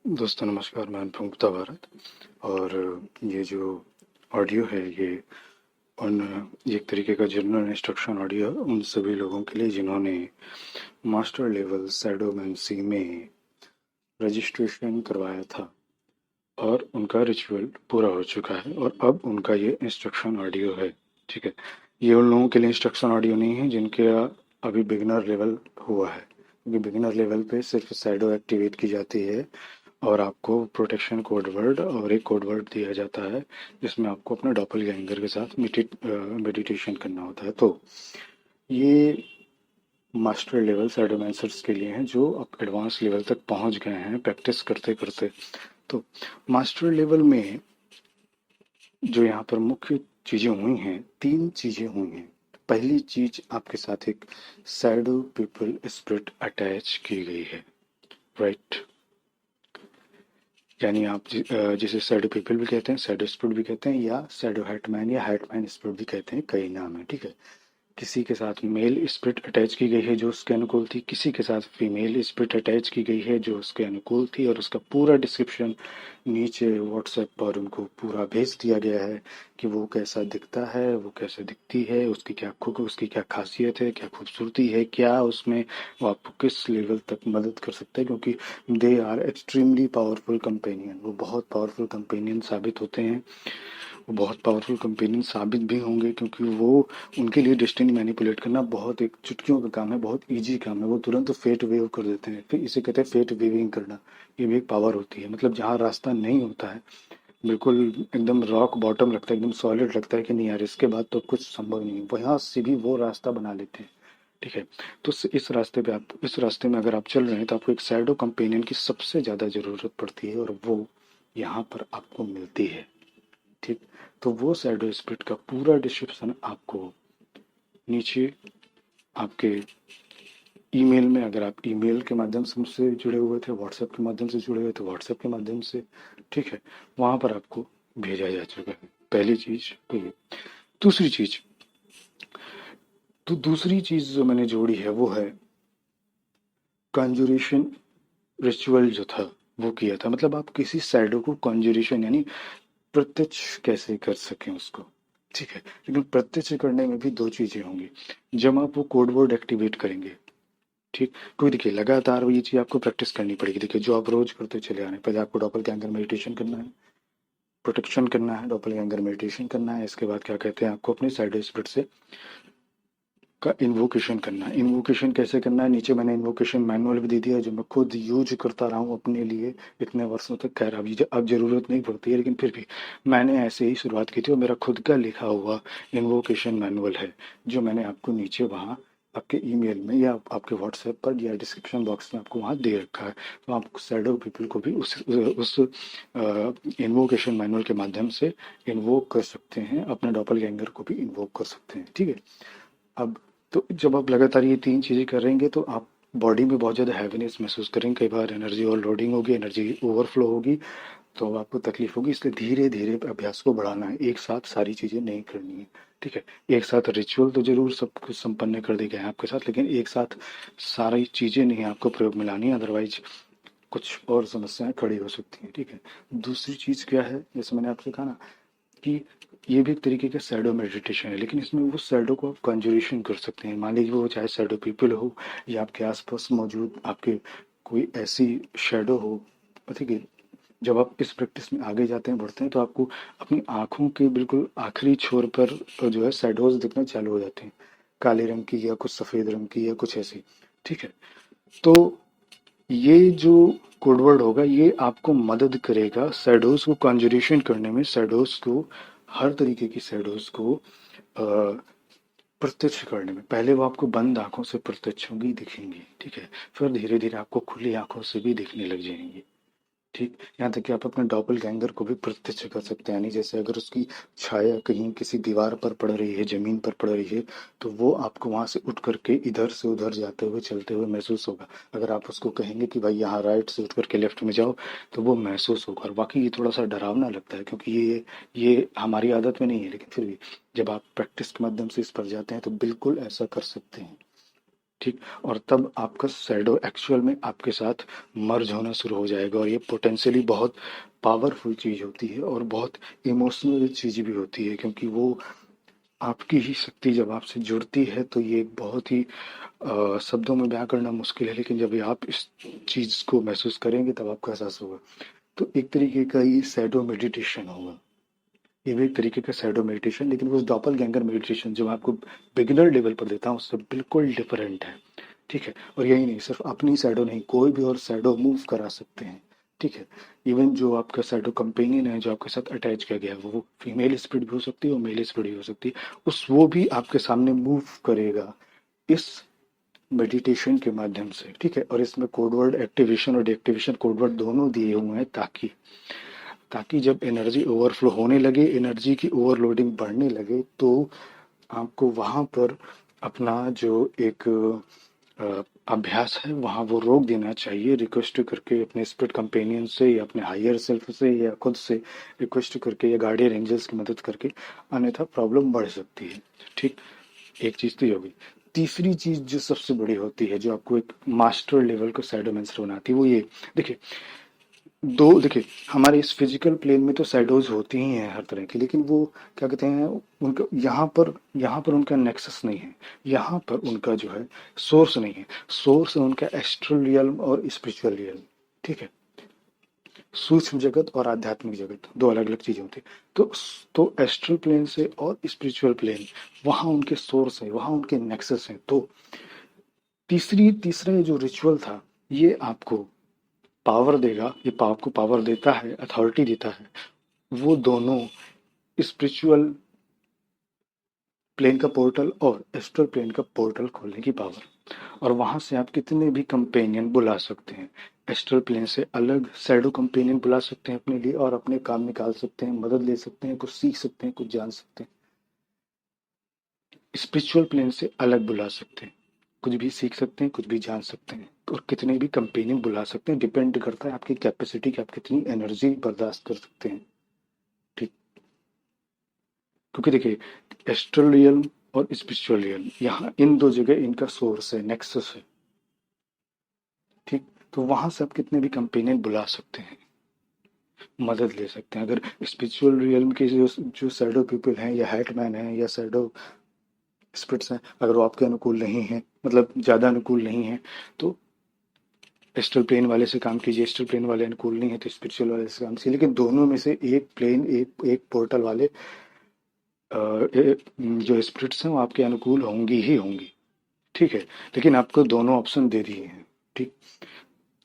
दोस्तों नमस्कार, मैं अनुपम गुप्ता भारत। और ये जो ऑडियो है ये एक तरीके का जनरल इंस्ट्रक्शन ऑडियो है उन सभी लोगों के लिए जिन्होंने मास्टर लेवल शैडोमैंसी में रजिस्ट्रेशन करवाया था और उनका रिचुअल पूरा हो चुका है और अब उनका ये इंस्ट्रक्शन ऑडियो है। ठीक है, ये उन लोगों के लिए इंस्ट्रक्शन ऑडियो नहीं है जिनके अभी बिगिनर लेवल हुआ है, क्योंकि बिगिनर लेवल पे सिर्फ शैडो एक्टिवेट की जाती है और आपको प्रोटेक्शन कोड वर्ड और एक कोड वर्ड दिया जाता है जिसमें आपको अपने डॉपलगैंगर के साथ मेडिटेशन करना होता है। तो ये मास्टर लेवल साइडोमेंसर्स के लिए हैं जो अब एडवांस लेवल तक पहुंच गए हैं प्रैक्टिस करते करते। तो मास्टर लेवल में जो यहाँ पर मुख्य चीजें हुई हैं, तीन चीजें हुई हैं। पहली चीज, आपके साथ एक शैडो पीपल स्पिरिट अटैच की गई है, राइट। यानी आप जिसे शैडो पीपल भी कहते हैं, शैडो स्पिरिट भी कहते हैं, या शैडो हेटमैन या हेटमैन स्पिरिट भी कहते हैं, कई नाम है। ठीक है, किसी के साथ मेल स्पिरिट अटैच की गई है जो उसके अनुकूल थी, किसी के साथ फीमेल स्पिरिट अटैच की गई है जो उसके अनुकूल थी, और उसका पूरा डिस्क्रिप्शन नीचे व्हाट्सएप पर उनको पूरा भेज दिया गया है कि वो कैसा दिखता है, वो कैसे दिखती है, उसकी क्या खासियत है, क्या खूबसूरती है, क्या उसमें वो आपको किस लेवल तक मदद कर सकता है, क्योंकि they are extremely powerful companion. वो बहुत पावरफुल कंपेनियन साबित होते हैं, वो बहुत पावरफुल कंपेनियन साबित भी होंगे, क्योंकि वो उनके लिए डेस्टिनी मैनिपुलेट करना बहुत एक चुटकियों का काम है, बहुत इजी काम है। वो तुरंत फेट वेव कर देते हैं, फिर इसे कहते हैं फेट वेविंग करना। ये भी एक पावर होती है, मतलब जहाँ रास्ता नहीं होता है, बिल्कुल एकदम रॉक बॉटम लगता है, एकदम सॉलिड लगता है कि नहीं यार इसके बाद तो कुछ संभव नहीं है, वहाँ से भी वो रास्ता बना लेते हैं। ठीक है, तो इस रास्ते में अगर आप चल रहे हैं तो आपको एक शैडो कंपेनियन की सबसे ज्यादा जरूरत पड़ती है, और वो यहाँ पर आपको मिलती है। ठीक, तो वो शैडो स्पिरिट का पूरा डिस्क्रिप्शन आपको नीचे आपके ईमेल में, अगर आप ईमेल के माध्यम से मुझसे जुड़े हुए थे, व्हाट्सएप के माध्यम से जुड़े हुए थे, व्हाट्सएप के माध्यम से, ठीक है, वहां पर आपको भेजा जा चुका है। पहली चीज तो ये। दूसरी चीज, तो दूसरी चीज जो मैंने जोड़ी है वो है कॉन्जुरेशन रिचुअल जो था वो किया था। मतलब आप किसी शैडो को कॉन्जुरेशन यानी प्रत्यक्ष कैसे कर सकें उसको। ठीक है, लेकिन प्रत्यक्ष करने में भी दो चीजें होंगी। जब आप वो कोड वर्ड एक्टिवेट करेंगे, ठीक, क्योंकि देखिए लगातार वो ये चीज आपको प्रैक्टिस करनी पड़ेगी। देखिए जो आप रोज करते चले आ रहे हैं, पहले आपको डॉपलगैंगर मेडिटेशन करना है, प्रोटेक्शन करना है, डॉपलगैंगर मेडिटेशन करना है, इसके बाद क्या कहते हैं आपको अपने साइड स्पिरिट से का इन्वोकेशन करना है। इन्वोकेशन कैसे करना है, नीचे मैंने इन्वोकेशन मैनुअल भी दे दिया है जो मैं खुद यूज करता रहा हूँ अपने लिए इतने वर्षों तक। खैर अब जरूरत नहीं पड़ती है, लेकिन फिर भी मैंने ऐसे ही शुरुआत की थी और मेरा खुद का लिखा हुआ इन्वोकेशन मैनुअल है जो मैंने आपको नीचे वहाँ आपके ईमेल में या आपके व्हाट्सएप पर या डिस्क्रिप्शन बॉक्स में आपको वहाँ दे रखा है। तो आप शैडो पीपल को भी उस इन्वोकेशन मैनुअल के माध्यम से इन्वोक कर सकते हैं, अपने डॉपलगैंगर को भी इन्वोक कर सकते हैं। ठीक है, अब तो जब आप लगातार ये तीन चीजें करेंगे तो आप बॉडी में बहुत ज्यादा हैवीनेस महसूस करेंगे, कई बार एनर्जी ओवरलोडिंग होगी, एनर्जी ओवरफ्लो होगी, तो आपको तकलीफ होगी। इसलिए धीरे धीरे अभ्यास को बढ़ाना है, एक साथ सारी चीजें नहीं करनी है। ठीक है, एक साथ रिचुअल तो जरूर सब कुछ संपन्न कर दी गए हैं आपके साथ, लेकिन एक साथ सारी चीजें नहीं आपको प्रयोग में लानी है, अदरवाइज कुछ और समस्याएं खड़ी हो सकती हैं। ठीक है, दूसरी चीज क्या है, जैसे मैंने आपसे कहा ना कि ये भी एक तरीके का शैडो मेडिटेशन है, लेकिन इसमें वो शैडो को आप कंजुरेशन कर सकते हैं। मान लीजिए वो चाहे शैडो पीपल हो या आपके आसपास मौजूद आपके कोई ऐसी शैडो हो। ठीक है, जब आप इस प्रैक्टिस में आगे जाते हैं, बढ़ते हैं, तो आपको अपनी आंखों के बिल्कुल आखिरी छोर पर जो है शैडोज दिखना चालू हो जाते हैं, काले रंग की या कुछ सफेद रंग की या कुछ ऐसी। ठीक है, तो ये जो कोडवर्ड होगा ये आपको मदद करेगा शैडोज को कॉन्जुरेशन करने में, शैडोज को, हर तरीके की शैडोज को प्रत्यक्ष करने में। पहले वो आपको बंद आंखों से प्रत्यक्ष होंगी, दिखेंगी। ठीक है, फिर धीरे धीरे आपको खुली आंखों से भी दिखने लग जाएंगी। ठीक, यहाँ तक कि आप अपने डॉपलगैंगर को भी प्रत्यक्ष कर सकते हैं। यानी जैसे अगर उसकी छाया कहीं किसी दीवार पर पड़ रही है, जमीन पर पड़ रही है, तो वो आपको वहां से उठ करके इधर से उधर जाते हुए, चलते हुए महसूस होगा। अगर आप उसको कहेंगे कि भाई यहाँ राइट से उठ करके लेफ्ट में जाओ, तो वो महसूस होगा। और वाकई ये थोड़ा सा डरावना लगता है, क्योंकि ये हमारी आदत में नहीं है, लेकिन फिर भी जब आप प्रैक्टिस के माध्यम से इस पर जाते हैं तो बिल्कुल ऐसा कर सकते हैं। ठीक। और तब आपका शैडो एक्चुअल में आपके साथ मर्ज होना शुरू हो जाएगा, और ये पोटेंशियली बहुत पावरफुल चीज़ होती है और बहुत इमोशनल चीज़ भी होती है, क्योंकि वो आपकी ही शक्ति जब आपसे जुड़ती है तो ये बहुत ही शब्दों में बयां करना मुश्किल है, लेकिन जब आप इस चीज़ को महसूस करेंगे तब आपको एहसास होगा। तो एक तरीके का ये शैडो मेडिटेशन होगा, ये भी एक तरीके का शैडो मेडिटेशन, लेकिन वो डॉपलगैंगर मेडिटेशन जो मैं आपको बिगिनर लेवल पर देता हूँ उससे बिल्कुल डिफरेंट है। ठीक है। और यही नहीं, सिर्फ अपनी शैडो नहीं, कोई भी और शैडो मूव करा सकते हैं। ठीक है। इवन जो आपका शैडो कंपेनियन है जो आपके साथ अटैच किया गया है वो फीमेल स्पिरिट भी हो सकती है और मेल स्पिरिट भी हो सकती है, उस वो भी आपके सामने मूव करेगा इस मेडिटेशन के माध्यम से। ठीक है। और इसमें कोडवर्ड एक्टिवेशन और डीएक्टिवेशन कोडवर्ड दोनों दिए हुए हैं, ताकि ताकि जब एनर्जी ओवरफ्लो होने लगे, एनर्जी की ओवरलोडिंग बढ़ने लगे, तो आपको वहाँ पर अपना जो एक अभ्यास है वहाँ वो रोक देना चाहिए, रिक्वेस्ट करके अपने स्पिरिट कंपेनियन से या अपने हायर सेल्फ से या खुद से रिक्वेस्ट करके या गार्डियन एंजल्स की मदद करके, अन्यथा प्रॉब्लम बढ़ सकती है। ठीक। एक चीज़ तो ये होगी। तीसरी चीज़ जो सबसे बड़ी होती है, जो आपको एक मास्टर लेवल का शैडो मेंस बनाती है, वो ये देखिए, देखिए, हमारे इस फिजिकल प्लेन में तो शैडोज होती ही हैं हर तरह की, लेकिन वो क्या कहते हैं, उनका यहाँ पर उनका नेक्सस नहीं है, यहाँ पर उनका जो है सोर्स नहीं है। सोर्स है उनका एस्ट्रल रियल्म और स्पिरिचुअल रियल्म। ठीक है। सूक्ष्म जगत और आध्यात्मिक जगत दो अलग अलग चीजें होती है। तो एस्ट्रल प्लेन से और स्पिरिचुअल प्लेन, वहां उनके सोर्स है, वहां उनके नेक्सस है। तो तीसरा ये जो रिचुअल था, ये आपको पावर देगा, ये आपको पावर देता है, अथॉरिटी देता है, वो दोनों स्पिरिचुअल प्लेन का पोर्टल और एस्ट्रल प्लेन का पोर्टल खोलने की पावर। और वहां से आप कितने भी कंपेनियन बुला सकते हैं, एस्ट्रल प्लेन से अलग शैडो कंपेनियन बुला सकते हैं अपने लिए, और अपने काम निकाल सकते हैं, मदद ले सकते हैं, कुछ सीख सकते हैं, कुछ जान सकते हैं। स्पिरिचुअल प्लेन से अलग बुला सकते हैं, कुछ भी सीख सकते हैं, कुछ भी जान सकते हैं, और कितने भी कंपेनियन बुला सकते हैं। डिपेंड करता है आपकी कैपेसिटी कि आप कितनी एनर्जी बर्दाश्त कर सकते हैं। ठीक। क्योंकि देखिए, एस्ट्रल रियल्म और स्पिरिचुअल रियल्म, यहाँ इन दो जगह इनका सोर्स है, नेक्सस है। ठीक। तो वहां से आप कितने भी कंपेनियन बुला सकते हैं, मदद ले सकते हैं। अगर स्पिरिचुअल रियल्म के जो शैडो पीपल हैं या हेटमैन हैं या शैडो स्पिरिट्स हैं, अगर वो आपके अनुकूल नहीं हैं, मतलब ज़्यादा अनुकूल नहीं हैं, तो एस्ट्रल प्लेन वाले से काम कीजिए। एस्ट्रल प्लेन वाले अनुकूल नहीं है तो स्पिरिचुअल वाले से काम कीजिए, लेकिन दोनों में से एक प्लेन, एक पोर्टल वाले जो स्पिरिट्स हैं वो आपके अनुकूल होंगी ही होंगी। ठीक है। लेकिन आपको दोनों ऑप्शन दे दिए हैं। ठीक।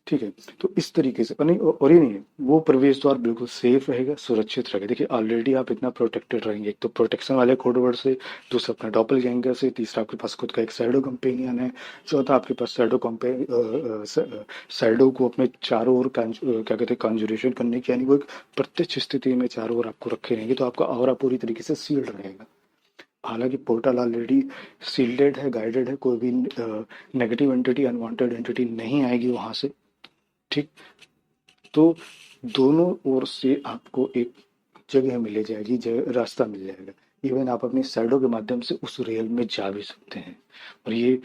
ठीक है। तो इस तरीके से, और नहीं, और ये नहीं है, वो प्रवेश द्वार बिल्कुल सेफ रहेगा, सुरक्षित रहेगा। देखिए, ऑलरेडी आप इतना प्रोटेक्टेड रहेंगे, एक तो प्रोटेक्शन वाले कोड वर्ड से, दूसरा अपना डॉपलगैंगर से, तीसरा आपके पास खुद का एक शैडो कंपेनियन है, चौथा आपके पास शैडो को अपने चारों ओर क्या कहते हैं, कॉन्जुरेशन करने की, यानी वो एक प्रत्यक्ष स्थिति में चारों ओर आपको रखे रहेंगे, तो आपका ऑरा पूरी तरीके से सील्ड रहेगा। हालांकि पोर्टल ऑलरेडी सील्डेड है, गाइडेड है, कोई भी नेगेटिव एंटिटी, अनवांटेड एंटिटी नहीं आएगी वहां से। ठीक। तो दोनों ओर से आपको एक जगह मिल जाएगी, रास्ता मिल जाएगा। इवन आप अपनी शैडो के माध्यम से उस रियल में जा भी सकते हैं। और ये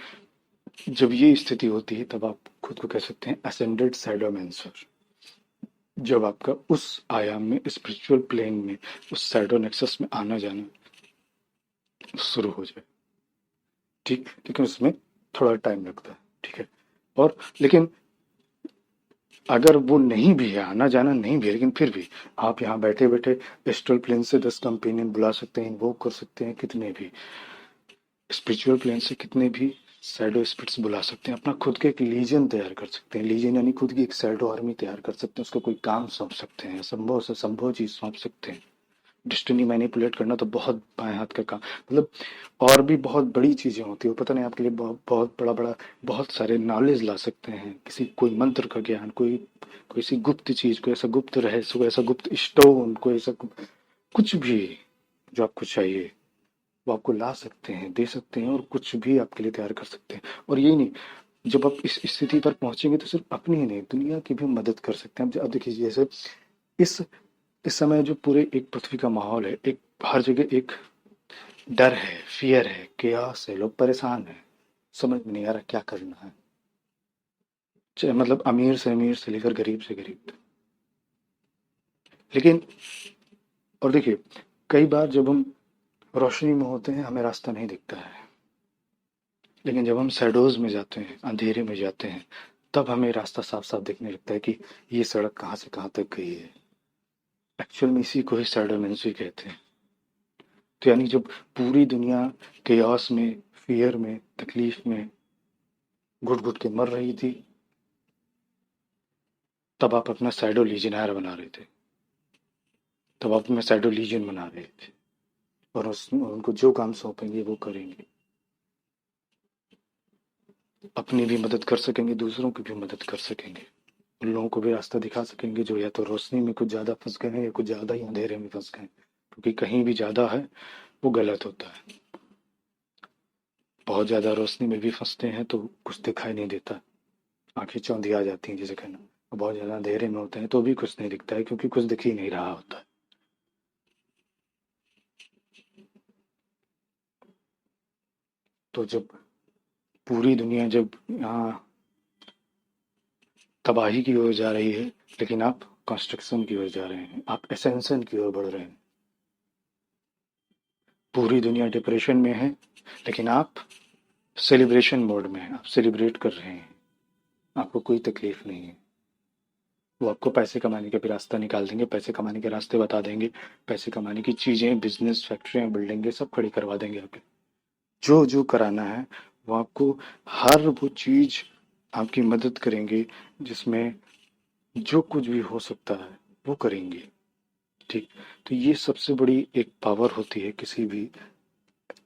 जब ये स्थिति होती है तब आप खुद को कह सकते हैं असेंडेड शैडोमैंसर, जब आपका उस आयाम में, स्पिरिचुअल प्लेन में, उस शैडो नेक्सस में आना जाना शुरू हो जाए। ठीक। लेकिन उसमें थोड़ा टाइम लगता है। ठीक है। और लेकिन अगर वो नहीं भी है, आना जाना नहीं भी है, लेकिन फिर भी आप यहाँ बैठे बैठे एस्ट्रल प्लेन से 10 कंपेनियन बुला सकते हैं, इन्वोक कर सकते हैं, कितने भी स्पिरिचुअल प्लेन से कितने भी शैडो स्पिरिट्स बुला सकते हैं, अपना खुद के एक लीजन तैयार कर सकते हैं। लीजन यानी खुद की एक शैडो आर्मी तैयार कर सकते हैं, उसको कोई काम सौंप सकते हैं, संभव से संभव चीज सौंप सकते हैं। डिस्टिनी मैनिपुलेट करना तो बहुत बाएं हाथ का काम, मतलब और भी बहुत बड़ी चीजें होती है, पता नहीं आपके लिए बहुत बहुत बड़ा बड़ा बहुत सारे नॉलेज ला सकते हैं, किसी कोई मंत्र का ज्ञान, कोई कोई सी गुप्त चीज, कोई ऐसा गुप्त रहस्य, कोई ऐसा गुप्त स्टोन, कोई ऐसा कुछ भी जो आपको चाहिए वो आपको ला सकते हैं, दे सकते हैं, और कुछ भी आपके लिए तैयार कर सकते हैं। और यही नहीं, जब आप इस स्थिति पर पहुंचेंगे तो सिर्फ अपनी ही नहीं, दुनिया की भी मदद कर सकते हैं। अब देखिए, जैसे इस इस समय जो पूरे एक पृथ्वी का माहौल है, एक हर जगह एक डर है, फियर है, केओस है, लोग परेशान हैं। समझ में नहीं आ रहा क्या करना है। मतलब अमीर से लेकर गरीब से गरीब तक। लेकिन और देखिए, कई बार जब हम रोशनी में होते हैं हमें रास्ता नहीं दिखता है, लेकिन जब हम शैडोज में जाते हैं, अंधेरे में जाते हैं, तब हमें रास्ता साफ साफ दिखने लगता है कि ये सड़क कहाँ से कहाँ तक गई है। एक्चुअल में इसी को ही शैडोमेंसी कहते हैं। तो यानी जब पूरी दुनिया केओस में, फियर में, तकलीफ में घुट घुट के मर रही थी, तब आप अपना शैडो लीजनायर बना रहे थे, तब आप अपना शैडो लीजन बना रहे थे, और उनको जो काम सौंपेंगे वो करेंगे। अपनी भी मदद कर सकेंगे, दूसरों की भी मदद कर सकेंगे, उन लोगों को भी रास्ता दिखा सकेंगे जो या तो रोशनी में कुछ ज़्यादा फंस गए हैं या कुछ ज़्यादा ही अंधेरे में फंस गए हैं, क्योंकि कहीं भी ज़्यादा है वो गलत होता है। बहुत ज़्यादा रोशनी में भी फंसते हैं तो कुछ दिखाई नहीं देता, आंखें चौंधी आ जाती हैं जिसे कहना। और बहुत ज़्यादा अंधेरे में होते हैं तो भी कुछ नहीं दिखता है, क्योंकि कुछ दिख ही नहीं रहा होता है। तो जब पूरी दुनिया जब यहाँ तबाही की ओर जा रही है, लेकिन आप कंस्ट्रक्शन की ओर जा रहे हैं, आप एसेंशन की ओर बढ़ रहे हैं। पूरी दुनिया डिप्रेशन में है, लेकिन आप सेलिब्रेशन मोड में हैं, आप सेलिब्रेट कर रहे हैं, आपको कोई तकलीफ नहीं है। वो आपको पैसे कमाने का भी रास्ता निकाल देंगे, पैसे कमाने के रास्ते बता देंगे, पैसे कमाने की चीज़ें, बिजनेस, फैक्ट्रियाँ, बिल्डिंगें सब खड़ी करवा देंगे आपके। जो जो कराना है वो आपको, हर वो चीज़ आपकी मदद करेंगे, जिसमें जो कुछ भी हो सकता है वो करेंगे। ठीक। तो ये सबसे बड़ी एक पावर होती है किसी भी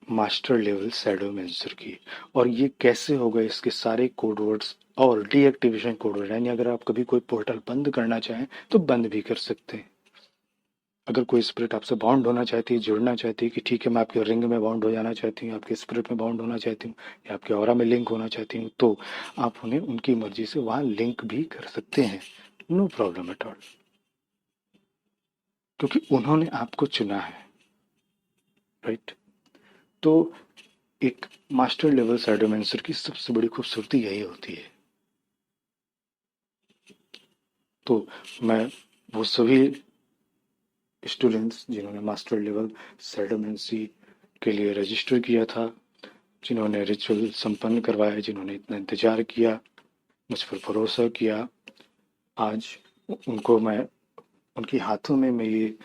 मास्टर लेवल शैडोमेंसर की। और ये कैसे होगा, इसके सारे कोड वर्ड्स और डीएक्टिवेशन कोड वर्ड, यानी अगर आप कभी कोई पोर्टल बंद करना चाहें तो बंद भी कर सकते हैं। अगर कोई स्पिरिट आपसे बाउंड होना चाहती है, जुड़ना चाहती है कि ठीक है मैं आपके रिंग में बाउंड हो जाना चाहती हूँ, आपके स्पिरिट में बाउंड होना चाहती हूँ, या आपके ऑरा में लिंक होना चाहती हूँ, तो आप उन्हें उनकी मर्जी से वहाँ लिंक भी कर सकते हैं। नो प्रॉब्लम एट ऑल, क्योंकि उन्होंने आपको चुना है। राइट। तो एक मास्टर लेवल साइडोमेंसर की सबसे बड़ी खूबसूरती यही होती है। तो मैं वो सभी स्टूडेंट्स जिन्होंने मास्टर लेवल साइडोमेंसी के लिए रजिस्टर किया था, जिन्होंने रिचुअल संपन्न करवाया, जिन्होंने इतना इंतजार किया, मुझ पर भरोसा किया, आज उनको मैं, उनके हाथों में मैं ये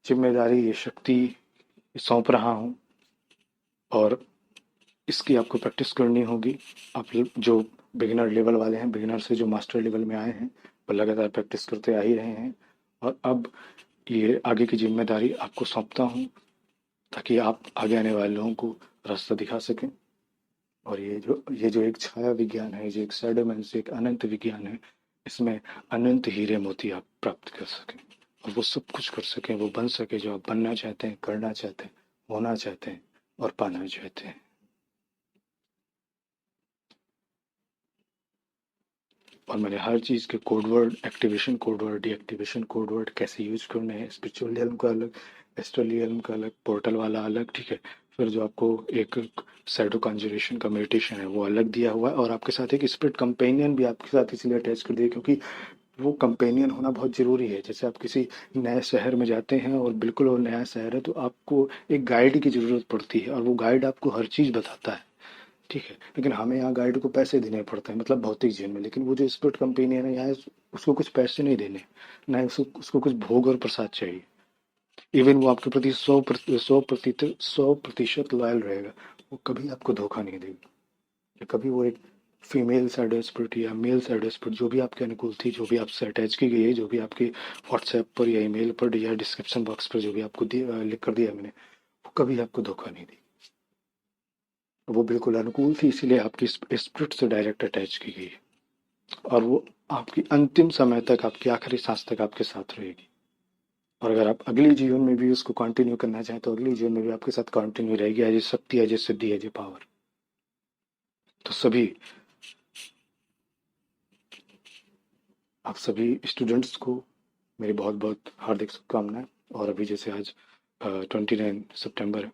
जिम्मेदारी, ये शक्ति सौंप रहा हूँ। और इसकी आपको प्रैक्टिस करनी होगी। आप जो बिगिनर लेवल वाले हैं, बिगिनर से जो मास्टर लेवल में आए हैं, वो लगातार प्रैक्टिस करते आ ही रहे हैं। और अब ये आगे की जिम्मेदारी आपको सौंपता हूँ, ताकि आप आगे आने वाले लोगों को रास्ता दिखा सकें। और ये जो एक छाया विज्ञान है, जो एक शैडोमेंसी, एक अनंत विज्ञान है, इसमें अनंत हीरे मोती आप प्राप्त कर सकें, और वो सब कुछ कर सकें, वो बन सके जो आप बनना चाहते हैं, करना चाहते हैं, होना चाहते हैं और पाना चाहते हैं। और मैंने हर चीज़ के code word, activation code word, deactivation code word कैसे यूज करने हैं, स्पिरिचुअल रियल्म का अलग, एस्ट्रल रियल्म का अलग, पोर्टल वाला अलग, ठीक है। फिर जो आपको एक शैडो कॉन्जुरेशन का मेडिटेशन है वो अलग दिया हुआ है, और आपके साथ एक स्पिरिट कंपेनियन भी आपके साथ इसलिए अटैच कर दिया क्योंकि वो कंपेनियन होना बहुत ज़रूरी है। जैसे आप किसी नए शहर में जाते हैं और बिल्कुल वो नया शहर है, तो आपको एक गाइड की ज़रूरत पड़ती है, और वो गाइड आपको हर चीज़ बताता है, ठीक है। लेकिन हमें यहाँ गाइड को पैसे देने पड़ते हैं, मतलब भौतिक जीवन में। लेकिन वो जो स्पिरिट कंपनी है ना, यहाँ उसको कुछ पैसे नहीं देने, ना ही उसको कुछ भोग और प्रसाद चाहिए। इवन वो आपके प्रति 100% लॉयल रहेगा। वो कभी आपको धोखा नहीं देगी। या कभी वो एक फीमेल साइडो स्पिरिट या मेल साइडो स्पिरिट, जो भी आपके अनुकूल थी, जो भी आपसे अटैच की गई है, जो भी आपके व्हाट्सएप पर या ईमेल पर या डिस्क्रिप्शन बॉक्स पर जो भी आपको लिख कर दिया मैंने, वो कभी आपको धोखा नहीं देगी। वो बिल्कुल अनुकूल थी, इसीलिए आपकी स्पिरिट से डायरेक्ट अटैच की गई है। और वो आपकी अंतिम समय तक, आपकी आखिरी सांस तक आपके साथ रहेगी। और अगर आप अगले जीवन में भी उसको कंटिन्यू करना चाहें तो अगले जीवन में भी आपके साथ कंटिन्यू रहेगी, as a shakti, as a siddhi, as a power. तो आप सभी स्टूडेंट्स को मेरी बहुत बहुत हार्दिक शुभकामनाएं। और अभी जैसे आज 29 सितंबर है,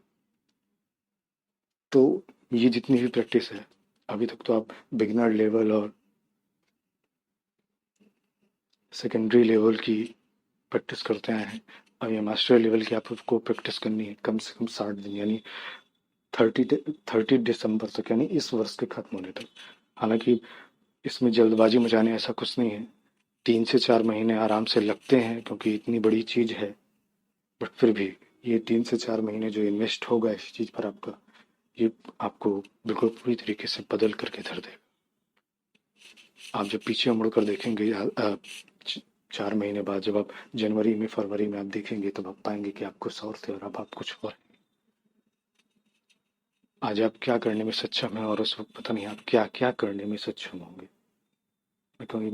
तो ये जितनी भी प्रैक्टिस है, अभी तक तो आप बिगिनर लेवल और सेकेंडरी लेवल की प्रैक्टिस करते आए हैं। अब ये मास्टर लेवल की आपको प्रैक्टिस करनी है कम से कम 60 दिन, यानी 30 दिसंबर तक, यानी इस वर्ष के खत्म होने तक। हालांकि इसमें जल्दबाजी मचाने ऐसा कुछ नहीं है, 3 से 4 महीने आराम से लगते हैं क्योंकि इतनी बड़ी चीज है। बट फिर भी ये 3 से 4 महीने जो इन्वेस्ट होगा इस चीज पर आपका, ये आपको बिल्कुल पूरी तरीके से बदल करके धर देगा। आप जब पीछे मुड़ कर देखेंगे 4 महीने बाद, जब आप जनवरी में फरवरी में आप देखेंगे, तब आप पाएंगे कि आप कुछ और थे और अब आप कुछ और हैं। आज आप क्या करने में सक्षम हैं और उस वक्त पता नहीं आप क्या क्या करने में सक्षम होंगे।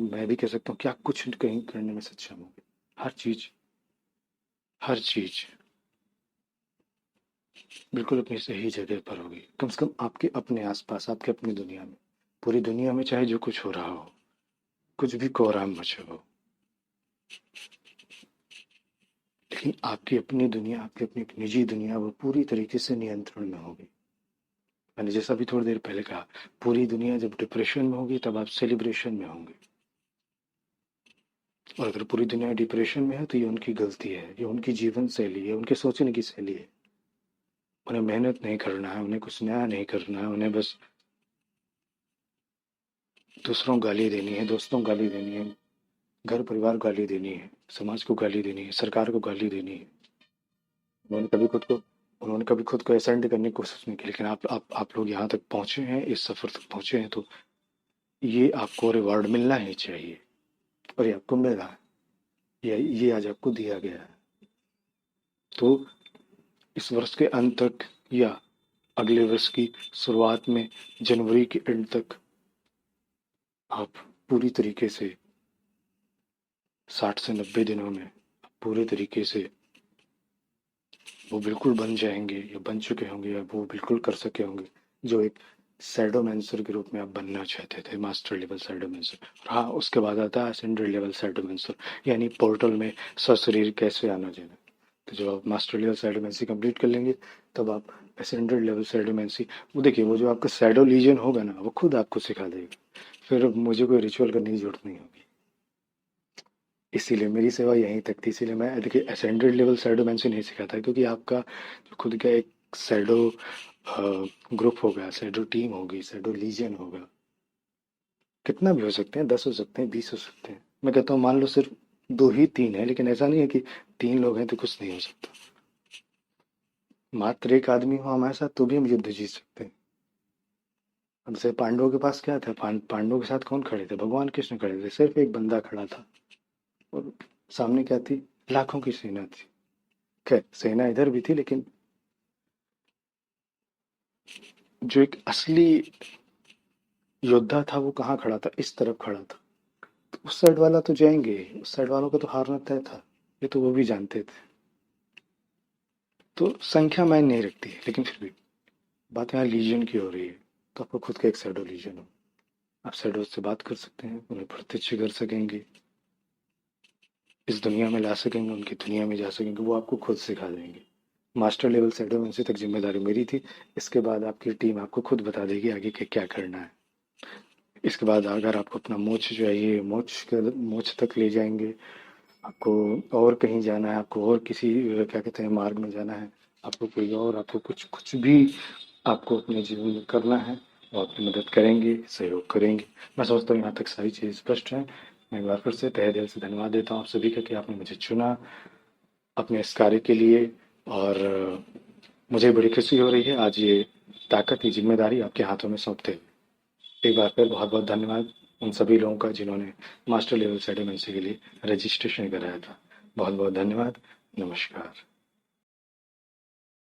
मैं भी कह सकता हूँ कि आप कुछ कहीं करने में सक्षम होंगे। हर चीज, हर चीज बिल्कुल अपनी सही जगह पर होगी, कम से कम आपके अपने आसपास, आपके अपनी दुनिया में। पूरी दुनिया में चाहे जो कुछ हो रहा हो, कुछ भी कोहराम मचा हो, लेकिन आपकी अपनी दुनिया, आपकी अपनी एक निजी दुनिया, वो पूरी तरीके से नियंत्रण में होगी। मैंने जैसा भी थोड़ी देर पहले कहा, पूरी दुनिया जब डिप्रेशन में होगी तब आप सेलिब्रेशन में होंगे। और अगर पूरी दुनिया डिप्रेशन में है तो ये उनकी गलती है, ये उनकी जीवन शैली है, उनके सोचने की शैली है। उन्हें मेहनत नहीं करना है, उन्हें कुछ नया नहीं करना है, उन्हें बस दूसरों को गाली देनी है, दोस्तों को गाली देनी है, घर परिवार को गाली देनी है, समाज को गाली देनी है, सरकार को गाली देनी है। उन्होंने कभी खुद को उन्होंने कभी खुद को एसेंड करने की कोशिश नहीं की, लेकिन आप लोग यहाँ तक पहुंचे हैं, इस सफर तक पहुंचे हैं, तो ये आपको रिवॉर्ड मिलना ही चाहिए और ये आपको मिल रहा है। ये आज आपको दिया गया है। तो इस वर्ष के अंत तक या अगले वर्ष की शुरुआत में जनवरी के एंड तक आप पूरी तरीके से 60 से 90 दिनों में पूरे तरीके से वो बिल्कुल बन जाएंगे या बन चुके होंगे या वो बिल्कुल कर सके होंगे जो एक सैडोमेंसर के रूप में आप बनना चाहते थे, मास्टर लेवल सैडोमेंसर। और हाँ, उसके बाद आता है असेंडेड लेवल सैडोमेंसर, यानी पोर्टल में सशरीर कैसे आना जाना। तो जब आप मास्टर लेवल सैडोमेंसी कंप्लीट कर लेंगे, तब आप असेंडेड लेवल सैडोमेंसी, वो देखिए, वो जो आपका सैडो लीजन होगा ना, वो खुद आपको सिखा देगा। फिर मुझे कोई रिचुअल करने की जरूरत नहीं होगी। इसीलिए मेरी सेवा यहीं तक थी। इसीलिए मैं देखिए असेंडेड लेवल सैडोमेंसी नहीं सिखाता, क्योंकि आपका जो खुद का एक सैडो ग्रुप होगा, सैडो टीम होगी, सैडो लीजन होगा। कितना भी हो सकते हैं, 10 हो सकते हैं, 20 हो सकते हैं। मैं कहता हूँ मान लो सिर्फ 2 ही 3 है, लेकिन ऐसा नहीं है कि 3 लोग हैं तो कुछ नहीं हो सकता। मात्र एक आदमी हो हमारे साथ तो भी हम युद्ध जीत सकते हैं। अब जैसे पांडवों के पास क्या था, पांडवों के साथ कौन खड़े थे? भगवान कृष्ण खड़े थे। सिर्फ एक बंदा खड़ा था और सामने क्या थी? लाखों की सेना थी। खैर, सेना इधर भी थी, लेकिन जो एक असली योद्धा था वो कहाँ खड़ा था? इस तरफ खड़ा था। तो उस साइड वाला तो जाएंगे, उस साइड वालों का तो हारना तय था, ये तो वो भी जानते थे। तो संख्या मायने नहीं रखती है, लेकिन फिर भी बात यहाँ लीजन की हो रही है। तो आपको खुद का एक शैडो लीजन हो, आप शैडो से बात कर सकते हैं, उन्हें प्रत्यक्ष कर सकेंगे, इस दुनिया में ला सकेंगे, उनकी दुनिया में जा सकेंगे, वो आपको खुद सिखा देंगे। मास्टर लेवल शैडोमेंसी तक जिम्मेदारी मेरी थी। इसके बाद आपकी टीम आपको खुद बता देगी आगे के क्या करना है। इसके बाद अगर आपको अपना मोक्ष चाहिए, मोक्ष तक ले जाएंगे। आपको और कहीं जाना है, आपको और किसी क्या कहते हैं मार्ग में जाना है, आपको कोई और, आपको कुछ कुछ भी आपको अपने जीवन में करना है, वो आपकी मदद करेंगे, सहयोग करेंगे। मैं सोचता हूँ यहाँ तक सारी चीज़ स्पष्ट है। मैं एक बार फिर से तहे दिल से धन्यवाद देता हूँ आप सभी का कि आपने मुझे चुना अपने इस कार्य के लिए। और मुझे बड़ी खुशी हो रही है आज ये ताकत, ये जिम्मेदारी आपके हाथों में सौंपते हुए। एक बार फिर बहुत बहुत धन्यवाद उन सभी लोगों का जिन्होंने मास्टर लेवल सेडिमेंसी के लिए रजिस्ट्रेशन कराया था। बहुत बहुत धन्यवाद। नमस्कार।